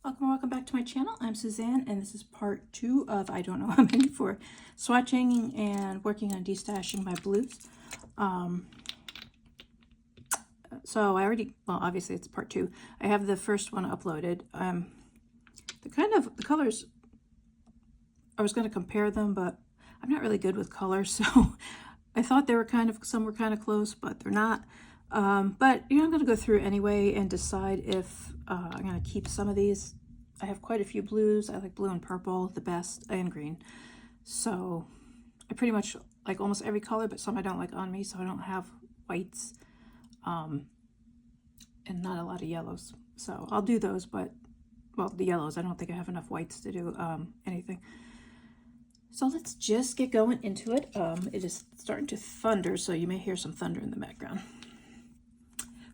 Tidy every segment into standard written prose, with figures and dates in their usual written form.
Welcome back to my channel. I'm Suzanne, and this is part 2 of I don't know how many for swatching and working on destashing my blues. So I already, well, obviously it's part 2. I have the first one uploaded. The colors, I was going to compare them, but I'm not really good with colors, so I thought they were some were kind of close, but they're not. But I'm going to go through anyway and decide if I'm going to keep some of these. I have quite a few blues. I like blue and purple the best, and green. So I pretty much like almost every color, but some I don't like on me, so I don't have whites and not a lot of yellows. So I'll do those, but, well, the yellows, I don't think I have enough whites to do anything. So let's just get going into it. It is starting to thunder, so you may hear some thunder in the background.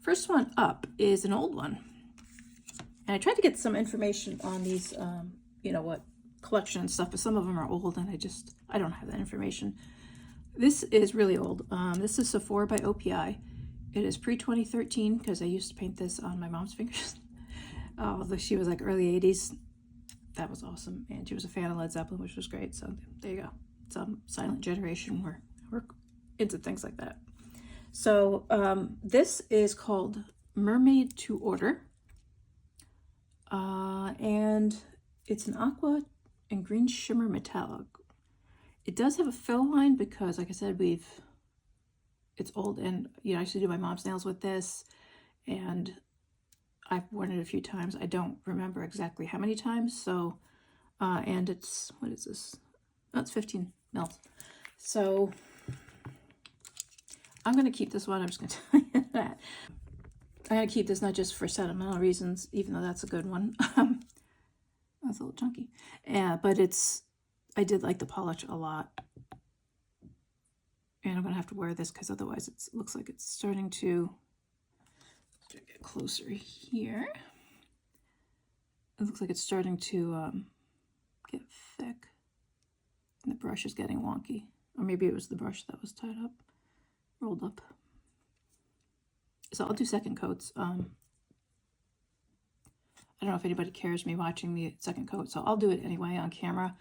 First one up is an old one. And I tried to get some information on these, what collection and stuff, but some of them are old and I don't have that information. This is really old. This is Sephora by OPI. It is pre-2013 because I used to paint this on my mom's fingers. Although she was like early 80s. That was awesome. And she was a fan of Led Zeppelin, which was great. So there you go. Some silent generation where we're into things like that. So this is called Mermaid to Order. And it's an aqua and green shimmer metallic. It does have a fill line because, like I said, it's old, and I used to do my mom's nails with this, and I've worn it a few times. I don't remember exactly how many times. So, and it's, what is this? Oh, it's 15 mils. So I'm going to keep this one. I'm just going to tell you that. I'm going to keep this not just for sentimental reasons, even though that's a good one. That's a little chunky. Yeah, but I did like the polish a lot. And I'm going to have to wear this because otherwise it looks like it's starting to get closer here. It looks like it's starting to get thick. And the brush is getting wonky. Or maybe it was the brush that was tied up, rolled up. So I'll do second coats. I don't know if anybody cares me watching the second coat, so I'll do it anyway on camera,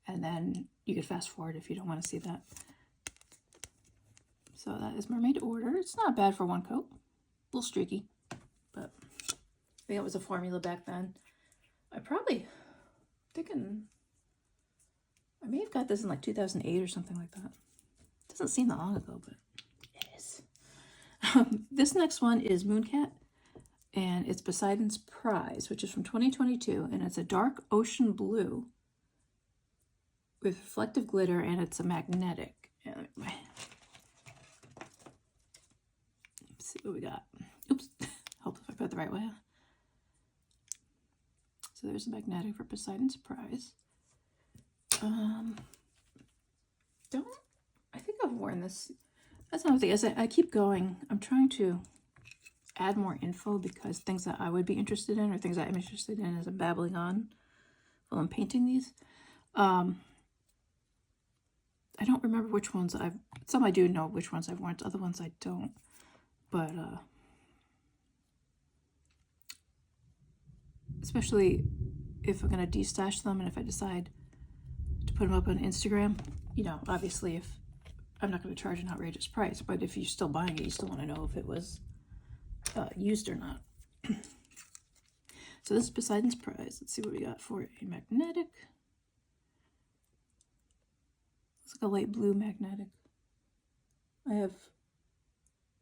and then you can fast forward if you don't want to see that. So that is Mermaid Order. It's not bad for one coat. A little streaky, but I think it was a formula back then. I may have got this in like 2008 or something like that. Doesn't seem that long ago, but it is. This next one is Mooncat, and it's Poseidon's Prize, which is from 2022, and it's a dark ocean blue with reflective glitter, and it's a magnetic. Let's see what we got. Oops, hope if I put it the right way. So there's a magnetic for Poseidon's Prize. I think I've worn this. That's another thing. As I keep going, I'm trying to add more info because things that I would be interested in or things that I'm interested in as I'm babbling on while I'm painting these. I don't remember which ones some I do know which ones I've worn, other ones I don't. But especially if I'm going to destash them and if I decide to put them up on Instagram, obviously if I'm not going to charge an outrageous price, but if you're still buying it, you still want to know if it was used or not. So this is Poseidon's Prize. Let's see what we got for a magnetic. It's like a light blue magnetic. I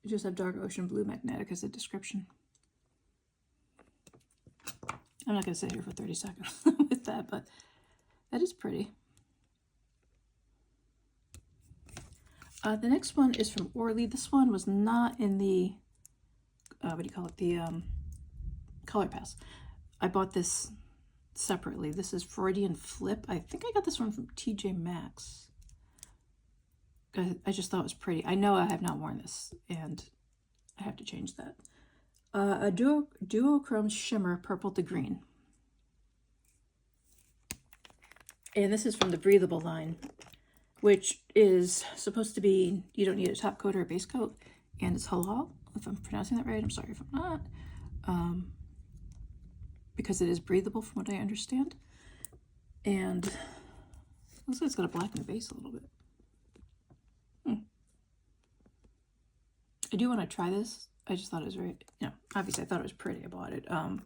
just have dark ocean blue magnetic as a description. I'm not going to sit here for 30 seconds with that, but that is pretty. The next one is from Orly. This one was not in the, the Color Pass. I bought this separately. This is Freudian Flip. I think I got this one from TJ Maxx. I just thought it was pretty. I know I have not worn this, and I have to change that. A duochrome shimmer, purple to green. And this is from the Breathable line, which is supposed to be, you don't need a top coat or a base coat, and it's halal, if I'm pronouncing that right. I'm sorry if I'm not. because it is breathable from what I understand. And looks like it's got a blackened base a little bit. I do want to try this. I just thought it was very, obviously I thought it was pretty. I bought it. Of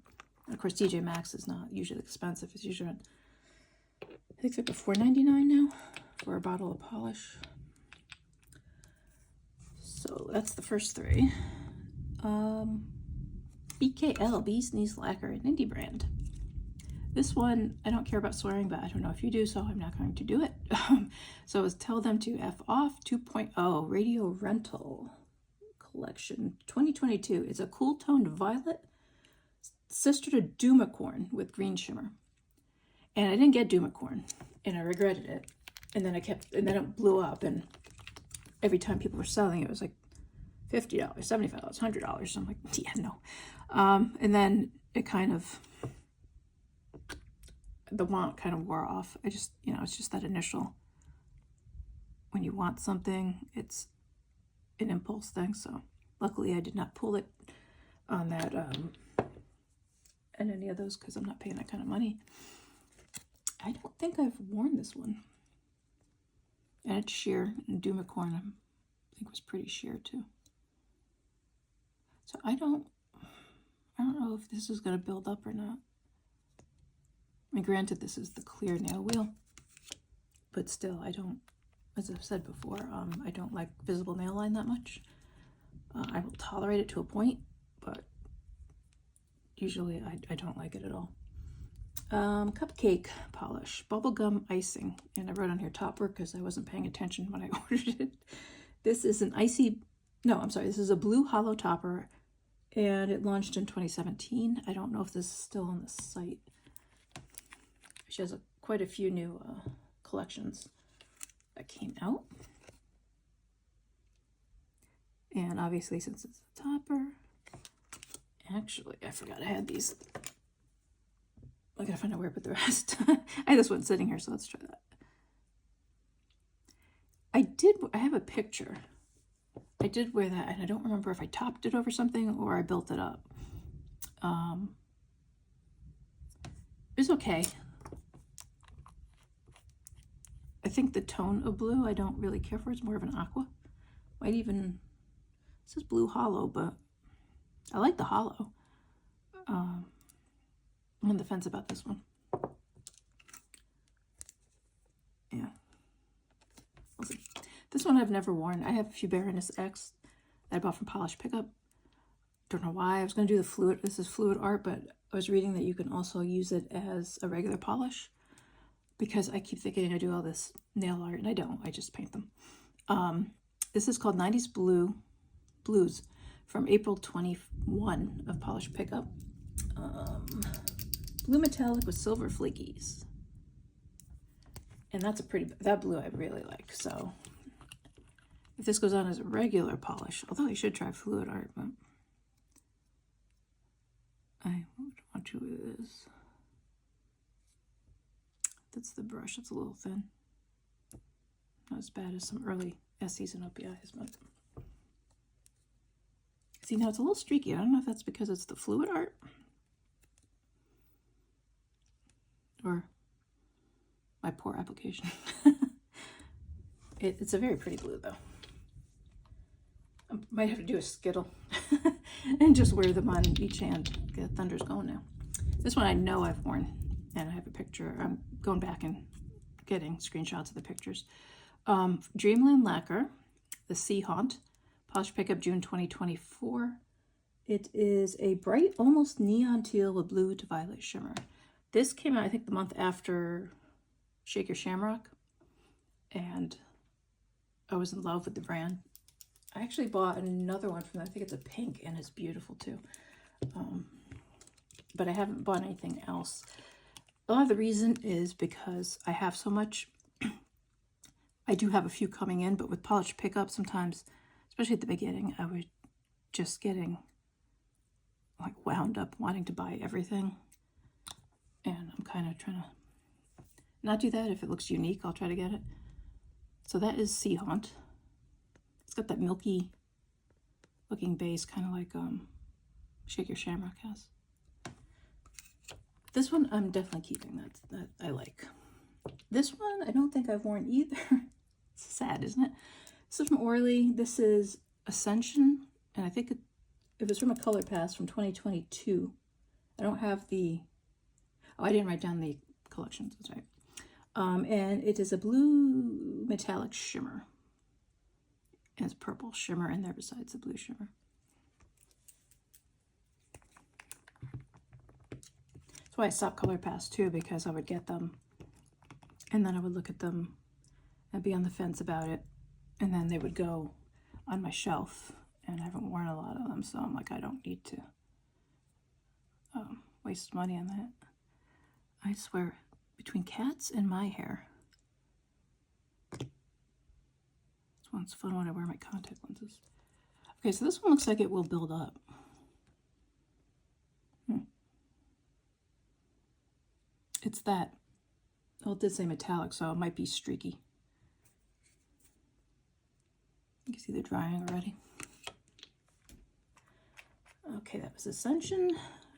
course, TJ Maxx is not usually expensive. It's usually, I think it's like $4.99 now for a bottle of polish. So that's the first three. BKL, Bee's Knees Lacquer, an indie brand. This one, I don't care about swearing, but I don't know if you do, so I'm not going to do it. So it's Tell Them to F Off 2.0 Radio Rental Collection 2022. It's a cool toned violet, sister to Dumicorn with green shimmer. And I didn't get Dumicorn, and I regretted it. And then it blew up, and every time people were selling it, it was like $50, $75, $100. So I'm like, yeah, no. And then it kind of, the want kind of wore off. I just, it's just that initial, when you want something, it's an impulse thing. So luckily I did not pull it on that, and any of those, because I'm not paying that kind of money. I don't think I've worn this one. And it's sheer, and Dumicorn, I think was pretty sheer too. So I don't know if this is going to build up or not. I mean, granted, this is the clear nail wheel, but still, I don't, as I've said before, I don't like visible nail line that much. I will tolerate it to a point, but usually I don't like it at all. Cupcake polish, bubblegum icing, and I wrote on here topper because I wasn't paying attention when I ordered it. This is this is a blue hollow topper, and it launched in 2017. I don't know if this is still on the site. She has quite a few new collections that came out. And obviously, since it's a topper, actually, I forgot I had these. I gotta find out where I put the rest. I had this one sitting here, so let's try that. I have a picture. I did wear that, and I don't remember if I topped it over something or I built it up. It was okay. I think the tone of blue I don't really care for. It's more of an aqua. Might even, this is blue hollow, but I like the hollow. I'm on the fence about this one. Yeah. We'll see. This one I've never worn. I have a few Blurriness X that I bought from Polish Pickup. Don't know why. I was going to do the fluid. This is fluid art, but I was reading that you can also use it as a regular polish, because I keep thinking I do all this nail art, and I don't. I just paint them. This is called 90s Blues from April 21 of Polish Pickup. Blue metallic with silver flakies. And that's that blue I really like. So if this goes on as a regular polish, although I should try fluid art, but I would want to with this. That's the brush. It's a little thin. Not as bad as some early SEs and OPIs, but see, now it's a little streaky. I don't know if that's because it's the fluid art or my poor application. It's a very pretty blue, though. I might have to do a skittle and just wear them on each hand. The thunder's going now. This one I know I've worn, and I have a picture. I'm going back and getting screenshots of the pictures. Dreamland Lacquer, the Sea Haunt, Polish Pickup, June 2024. It is a bright, almost neon teal with blue to violet shimmer. This came out, I think, the month after Shake Your Shamrock, and I was in love with the brand. I actually bought another one from them. I think it's a pink, and it's beautiful too. But I haven't bought anything else. A lot of the reason is because I have so much. I do have a few coming in, but with Polish Pickup, sometimes, especially at the beginning, I was just getting like wound up wanting to buy everything. And I'm kind of trying to not do that. If it looks unique, I'll try to get it. So that is Sea Haunt. It's got that milky looking base, kind of like Shake Your Shamrock has. This one I'm definitely keeping. That I like. This one I don't think I've worn either. It's sad, isn't it? This is from Orly. This is Ascension, and I think it was from a color pass from 2022. I don't have the... Oh, I didn't write down the collections. That's right. And it is a blue metallic shimmer. And it's purple shimmer in there besides the blue shimmer. That's why I stopped Color Pass too, because I would get them and then I would look at them and be on the fence about it, and then they would go on my shelf, and I haven't worn a lot of them, so I'm like, I don't need to waste money on that. I swear, between cats and my hair, this one's fun when I wear my contact lenses. Okay, so this one looks like it will build up. It's that, well, it did say metallic, so it might be streaky. You can see they're drying already. Okay, that was Ascension.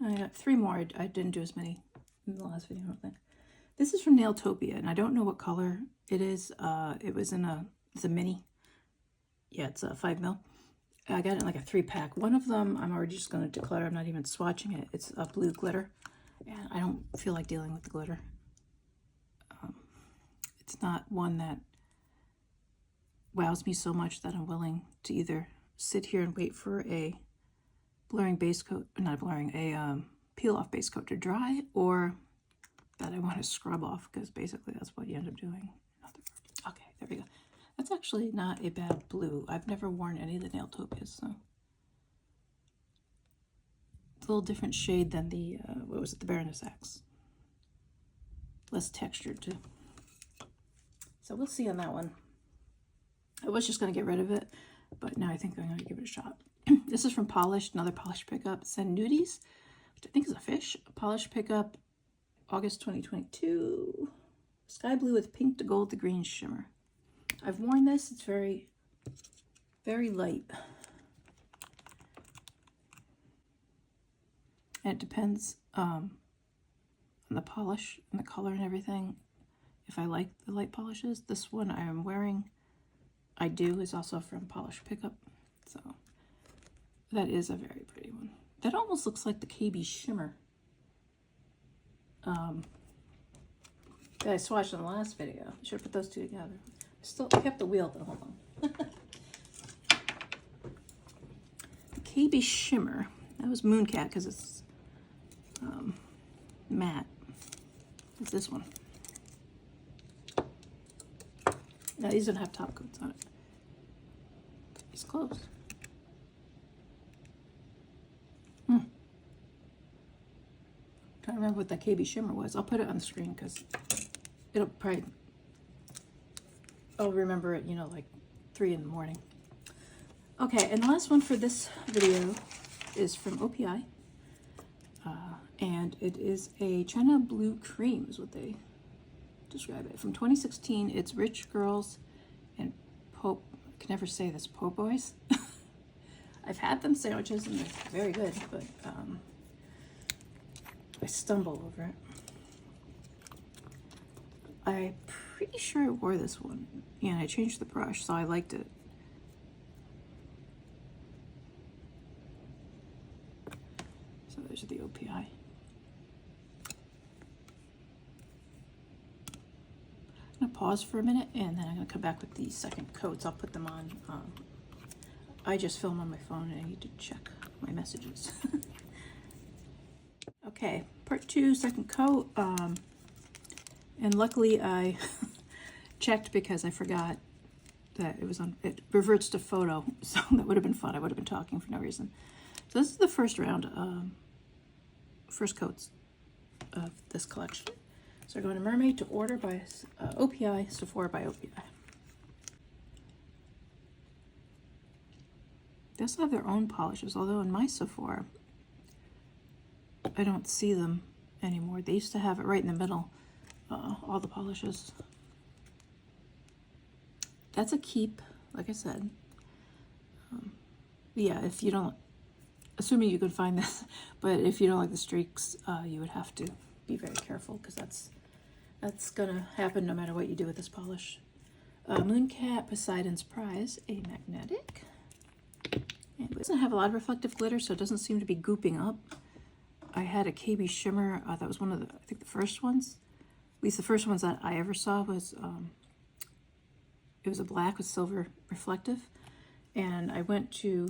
I got 3 more. I didn't do as many in the last video, I don't think. This is from Nailtopia, and I don't know what color it is. It was in it's a mini. Yeah, it's a 5mm. I got it in like a 3-pack. One of them I'm already just going to declutter. I'm not even swatching it. It's a blue glitter, and I don't feel like dealing with the glitter. It's not one that wows me so much that I'm willing to either sit here and wait for a blurring base coat, not blurring, a peel off base coat to dry, or that I want to scrub off, because basically that's what you end up doing. Okay, there we go. That's actually not a bad blue. I've never worn any of the Nailtopias, so it's a little different shade than the what was it, the Baroness X. Less textured too. So we'll see on that one. I was just going to get rid of it, but now I think I'm going to give it a shot. This is from Polished, another Polished pickup. Send Nudies, which I think is a fish. A Polished pickup, August 2022. Sky blue with pink to gold to green shimmer. I've worn this. It's very, very light. And it depends on the polish and the color and everything. If I like the light polishes, this one I am wearing, I do, is also from Polished Pickup. So that is a very pretty one. That almost looks like the KB Shimmer that I swatched in the last video. I should have put those two together. I kept the wheel though, hold on. The KB Shimmer, that was Mooncat because it's matte. It's this one. Now these don't have top coats on it. It's closed. Trying to remember what that KB Shimmer was. I'll put it on the screen because it'll probably, I'll remember it, you know, like 3 in the morning. Okay, and the last one for this video is from OPI. And it is a China Blue Cream is what they describe it. From 2016, it's Rich Girls and Pope, I can never say this, Po' Boys. I've had them sandwiches and they're very good, but I stumble over it. I'm pretty sure I wore this one. Yeah, and I changed the brush, so I liked it. So there's the OPI. I'm going to pause for a minute, and then I'm going to come back with the second coats. I'll put them on. I just film on my phone, and I need to check my messages. Okay, part 2, second coat. And luckily I checked because I forgot that it was on, it reverts to photo, so that would have been fun. I would have been talking for no reason. So this is the first round, first coats of this collection. So we're going to Mermaid to Order by OPI, Sephora by OPI. They also have their own polishes, although in my Sephora, I don't see them anymore. They used to have it right in the middle, all the polishes. That's a keep, like I said. Yeah, if you don't, assuming you could find this, but if you don't like the streaks, you would have to be very careful because that's gonna happen no matter what you do with this polish. Mooncat Poseidon's Prize, a magnetic. And it doesn't have a lot of reflective glitter, so it doesn't seem to be gooping up. I had a KB shimmer. That was one of the, I think the first ones. At least the first ones that I ever saw was, it was a black with silver reflective. And I went to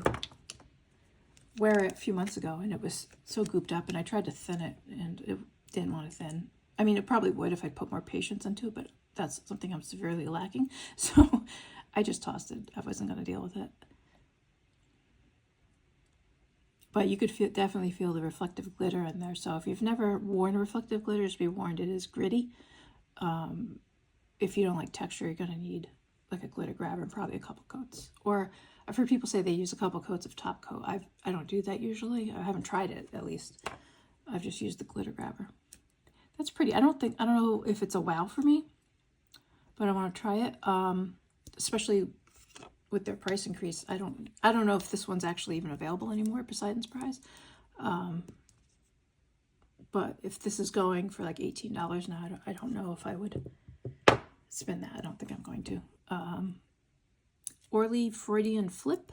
wear it a few months ago, and it was so gooped up, and I tried to thin it, and it didn't want to thin. I mean, it probably would if I put more patience into it, but that's something I'm severely lacking. So I just tossed it. I wasn't going to deal with it. But you could definitely feel the reflective glitter in there. So if you've never worn reflective glitter, just be warned, it is gritty. If you don't like texture, you're going to need like a glitter grabber and probably a couple coats. Or I've heard people say they use a couple coats of top coat. I don't do that usually. I haven't tried it, at least. I've just used the glitter grabber. That's pretty. I don't know if it's a wow for me, but I want to try it. Especially with their price increase. I don't know if this one's actually even available anymore, Poseidon's Prize. But if this is going for like $18 now, I don't know if I would spend that. I don't think I'm going to. Orly Freudian Flip.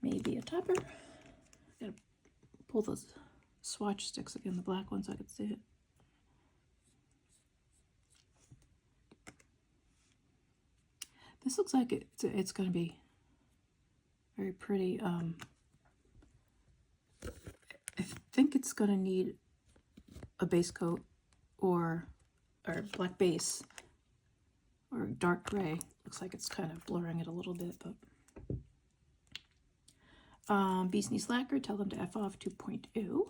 Maybe a topper. Gotta pull those swatch sticks again, the black ones, so I could see it. This looks like it's going to be very pretty. I think it's going to need a base coat or black base or dark gray. Looks like it's kind of blurring it a little bit, but Beast Knee Slacker, tell them to F off 2.0.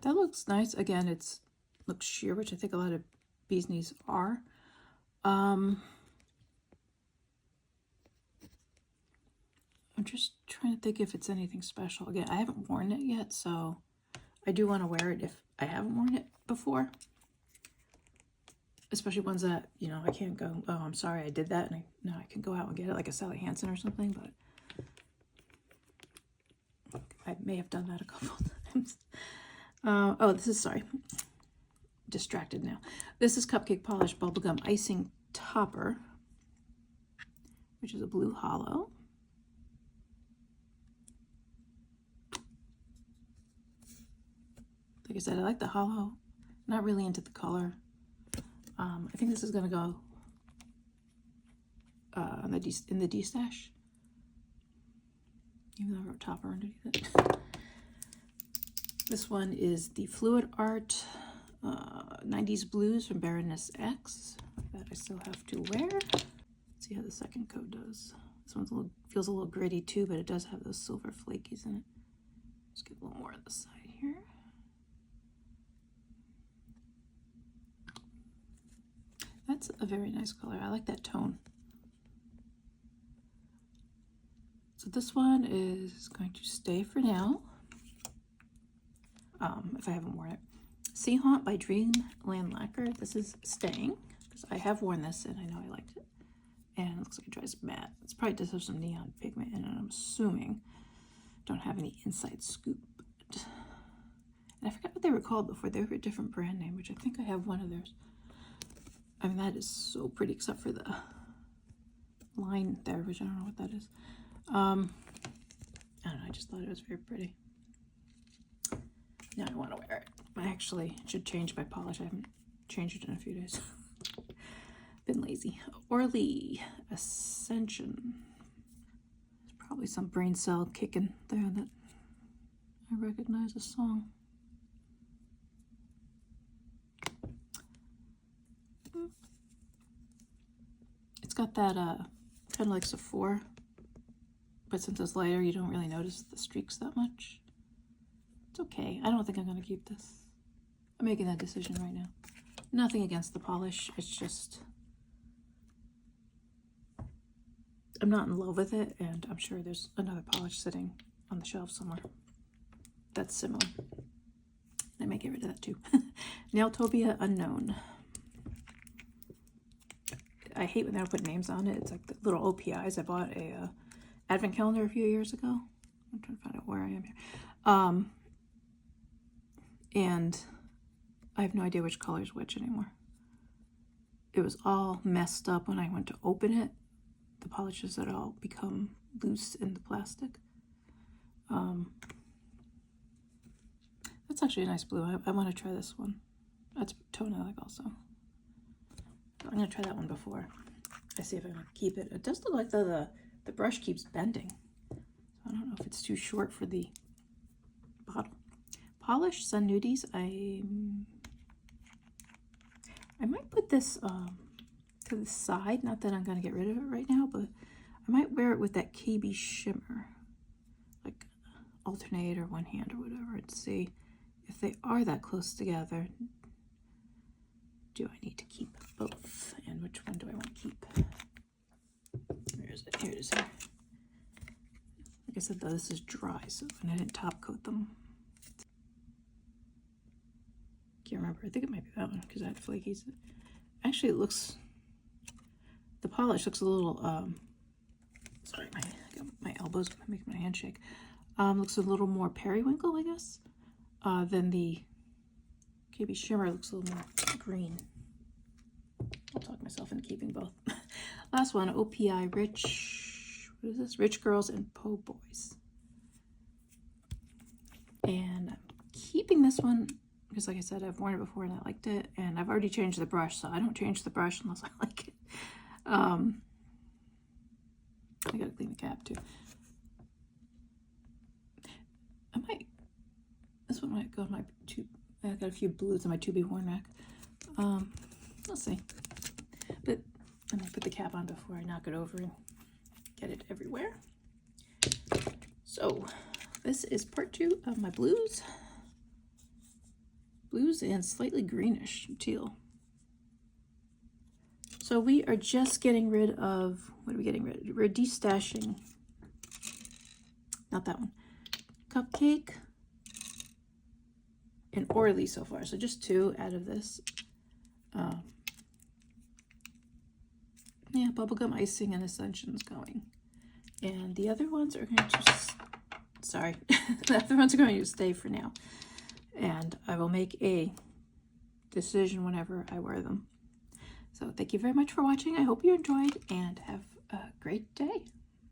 That looks nice. Again, looks sheer, which I think a lot of bee's knees are. I'm just trying to think if it's anything special. Again, I haven't worn it yet, so I do want to wear it if I haven't worn it before. Especially ones that, you know, I can't go, oh, I'm sorry I did that, and now I can go out and get it, like a Sally Hansen or something, but I may have done that a couple times. Oh, this is, sorry, distracted now. This is Cupcake Polish Bubblegum Icing Topper, which is a blue hollow. Like I said, I like the hollow. Not really into the color. I think this is going to go in the Destash. Even though I wrote topper underneath it. This one is the Fluid Art 90s Blues from Blurriness X that I still have to wear. Let's see how the second coat does. This one feels a little gritty too, but it does have those silver flakies in it. Let's get a little more on the side here. That's a very nice color. I like that tone. So this one is going to stay for now. If I haven't worn it. Sea Haunt by Dreamland Lacquer. This is staying because I have worn this and I know I liked it. And it looks like it dries matte. It's probably does have some neon pigment in it, I'm assuming. Don't have any inside scoop. And I forgot what they were called before. They were a different brand name, which I think I have one of theirs. I mean, that is so pretty, except for the line there, which I don't know what that is. I don't know, I just thought it was very pretty. Now I want to wear it. I actually should change my polish. I haven't changed it in a few days. Been lazy. Orly Ascension. There's probably some brain cell kicking there that I recognize a song. It's got that kind of like Sephora, but since it's lighter, you don't really notice the streaks that much. It's okay. I don't think I'm going to keep this. I'm making that decision right now. Nothing against the polish. It's just, I'm not in love with it, and I'm sure there's another polish sitting on the shelf somewhere that's similar. I may get rid of that too. Nailtopia Unknown. I hate when they don't put names on it. It's like the little OPIs. I bought a advent calendar a few years ago. I'm trying to find out where I am here. And I have no idea which color is which anymore. It was all messed up when I went to open it. The polishes had all become loose in the plastic. That's actually a nice blue. I want to try this one. That's a tone I like also. So I'm going to try that one before I see if I can keep it. It does look like the brush keeps bending. So I don't know if it's too short for the bottle. Polish Sun Nudies. I might put this to the side. Not that I'm going to get rid of it right now, but I might wear it with that KB shimmer. Like alternate or one hand or whatever, and see if they are that close together. Do I need to keep both? And which one do I want to keep? Where is it? Here it is. Like I said, though, this is dry, so and I didn't top coat them. Can't remember. I think it might be that one because I had flakies. Actually, it looks. The polish looks a little. Sorry, my elbows make my hand shake. Looks a little more periwinkle, I guess, than the KB shimmer. Looks a little more green. I'll talk myself into keeping both. Last one, OPI Rich. What is this? Rich Girls and Po Boys. And I'm keeping this one because, like I said, I've worn it before and I liked it. And I've already changed the brush, so I don't change the brush unless I like it. I gotta clean the cap too. This one might go in my tube. I got a few blues in my to be worn rack. We'll see. But I'm gonna put the cap on before I knock it over and get it everywhere. So this is part 2 of my blues. Blues and slightly greenish teal. So we are just getting rid of, what are we getting rid of? We're destashing. Not that one. Cupcake and Orly so far. So just 2 out of this. Yeah, bubblegum icing and Ascension's going. And the other ones are going to, sorry, the other ones are going to stay for now. And I will make a decision whenever I wear them. So thank you very much for watching. I hope you enjoyed and have a great day.